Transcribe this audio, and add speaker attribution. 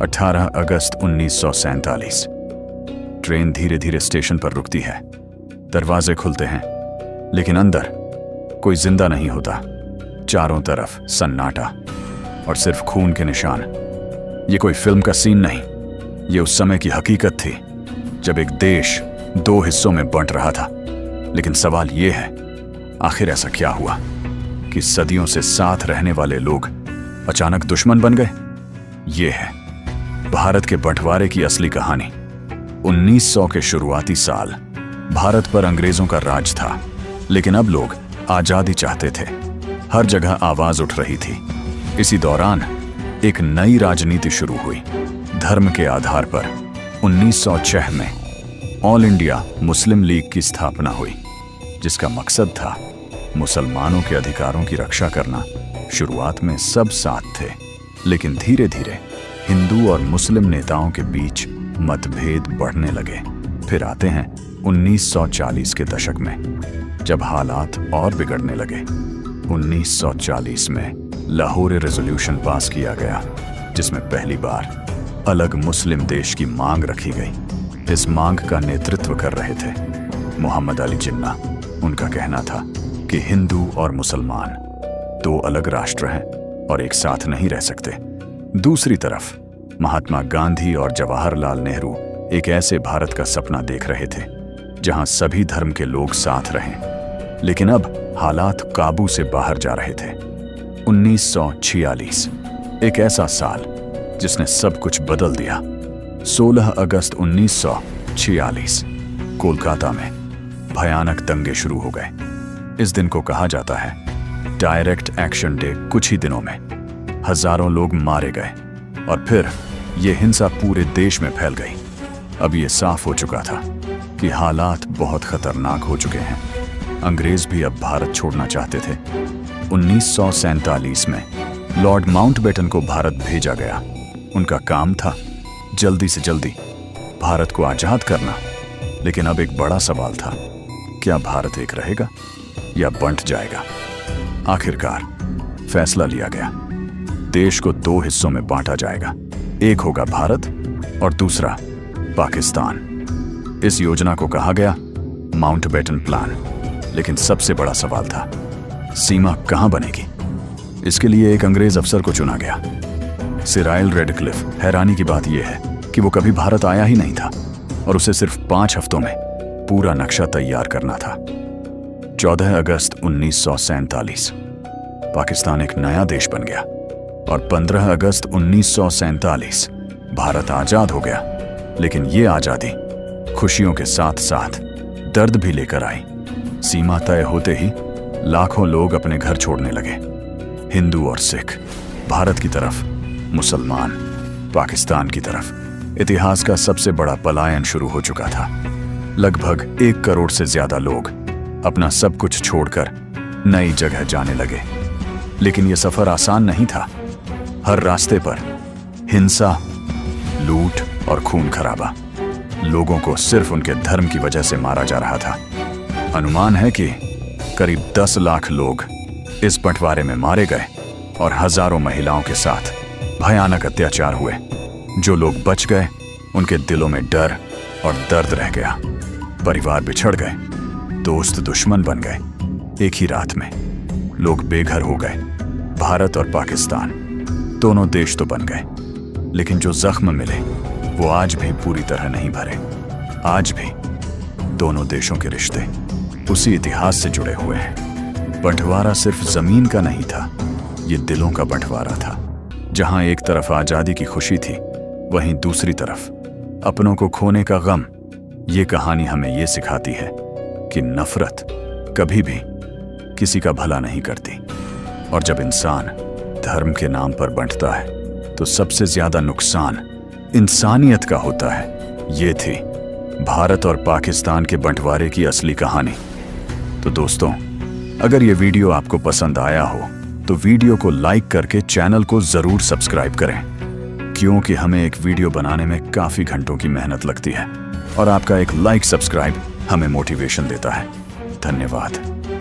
Speaker 1: 18 अगस्त 1947। Train धीरे धीरे station पर रुकती है। दरवाजे खुलते हैं, लेकिन अंदर कोई जिंदा नहीं होता। चारों तरफ सन्नाटा और सिर्फ खून के निशान। ये कोई फिल्म का सीन नहीं, ये उस समय की हकीकत थी जब एक देश दो हिस्सों में बंट रहा था। लेकिन सवाल ये है, आखिर ऐसा क्या हुआ कि सदियों से साथ रहने वाले लोग अचानक दुश्मन बन गए? ये है भारत के बंटवारे की असली कहानी। 1900 के शुरुआती साल भारत पर अंग्रेजों का राज था, लेकिन अब लोग आजादी चाहते थे। हर जगह आवाज उठ रही थी। इसी दौरान एक नई राजनीति शुरू हुई। धर्म के आधार पर 1906 में ऑल इंडिया मुस्लिम लीग की स्थापना हुई, जिसका मकसद था मुसलमानों के अधिकारों की रक्षा करना। शुरुआत में सब साथ थे, लेकिन धीरे धीरे हिंदू और मुस्लिम नेताओं के बीच मतभेद बढ़ने लगे। फिर आते हैं 1940 के दशक में, जब हालात और बिगड़ने लगे। 1940 में लाहौर रेजोल्यूशन पास किया गया, जिसमें पहली बार अलग मुस्लिम देश की मांग रखी गई। इस मांग का नेतृत्व कर रहे थे मोहम्मद अली जिन्ना। उनका कहना था कि हिंदू और मुसलमान दो अलग राष्ट्र हैं और एक साथ नहीं रह सकते। दूसरी तरफ महात्मा गांधी और जवाहरलाल नेहरू एक ऐसे भारत का सपना देख रहे थे जहां सभी धर्म के लोग साथ रहें। लेकिन अब हालात काबू से बाहर जा रहे थे। 1946 एक ऐसा साल जिसने सब कुछ बदल दिया। 16 अगस्त 1946 कोलकाता में भयानक दंगे शुरू हो गए। इस दिन को कहा जाता है डायरेक्ट एक्शन डे। कुछ ही दिनों में हजारों लोग मारे गए और फिर यह हिंसा पूरे देश में फैल गई। अब यह साफ हो चुका था कि हालात बहुत खतरनाक हो चुके हैं। अंग्रेज भी अब भारत छोड़ना चाहते थे। 1947 में लॉर्ड माउंटबेटन को भारत भेजा गया। उनका काम था जल्दी से जल्दी भारत को आजाद करना। लेकिन अब एक बड़ा सवाल था, क्या भारत एक रहेगा या बंट जाएगा? आखिरकार फैसला लिया गया। देश को दो हिस्सों में बांटा जाएगा। एक होगा भारत और दूसरा पाकिस्तान। इस योजना को कहा गया माउंटबेटन प्लान। लेकिन सबसे बड़ा सवाल था, सीमा कहां बनेगी? इसके लिए एक अंग्रेज अफसर को चुना गया, सिराइल रेडक्लिफ। हैरानी की बात यह है कि वो कभी भारत आया ही नहीं था और उसे सिर्फ 5 हफ्तों में पूरा नक्शा तैयार करना था। 14 अगस्त 1947 पाकिस्तान एक नया देश बन गया और 15 अगस्त 1947 भारत आजाद हो गया। लेकिन ये आजादी खुशियों के साथ साथ दर्द भी लेकर आई। सीमा तय होते ही लाखों लोग अपने घर छोड़ने लगे। हिंदू और सिख भारत की तरफ, मुसलमान पाकिस्तान की तरफ। इतिहास का सबसे बड़ा पलायन शुरू हो चुका था। लगभग 1 करोड़ से ज्यादा लोग अपना सब कुछ छोड़कर नई जगह जाने लगे। लेकिन यह सफर आसान नहीं था। हर रास्ते पर हिंसा, लूट और खून खराबा। लोगों को सिर्फ उनके धर्म की वजह से मारा जा रहा था। अनुमान है कि करीब 10 लाख लोग इस बंटवारे में मारे गए और हजारों महिलाओं के साथ भयानक अत्याचार हुए। जो लोग बच गए उनके दिलों में डर और दर्द रह गया। परिवार बिछड़ गए, दोस्त दुश्मन बन गए। एक ही रात में लोग बेघर हो गए। भारत और पाकिस्तान दोनों देश तो बन गए, लेकिन जो जख्म मिले वो आज भी पूरी तरह नहीं भरे। आज भी दोनों देशों के रिश्ते उसी इतिहास से जुड़े हुए हैं। बंटवारा सिर्फ जमीन का नहीं था, ये दिलों का बंटवारा था। जहां एक तरफ आजादी की खुशी थी, वहीं दूसरी तरफ अपनों को खोने का गम। ये कहानी हमें ये सिखाती है कि नफरत कभी भी किसी का भला नहीं करती, और जब इंसान धर्म के नाम पर बंटता है तो सबसे ज्यादा नुकसान इंसानियत का होता है। ये थी भारत और पाकिस्तान के बंटवारे की असली कहानी। तो दोस्तों, अगर ये वीडियो आपको पसंद आया हो तो वीडियो को लाइक करके चैनल को जरूर सब्सक्राइब करें, क्योंकि हमें एक वीडियो बनाने में काफी घंटों की मेहनत लगती है और आपका एक लाइक सब्सक्राइब हमें मोटिवेशन देता है। धन्यवाद।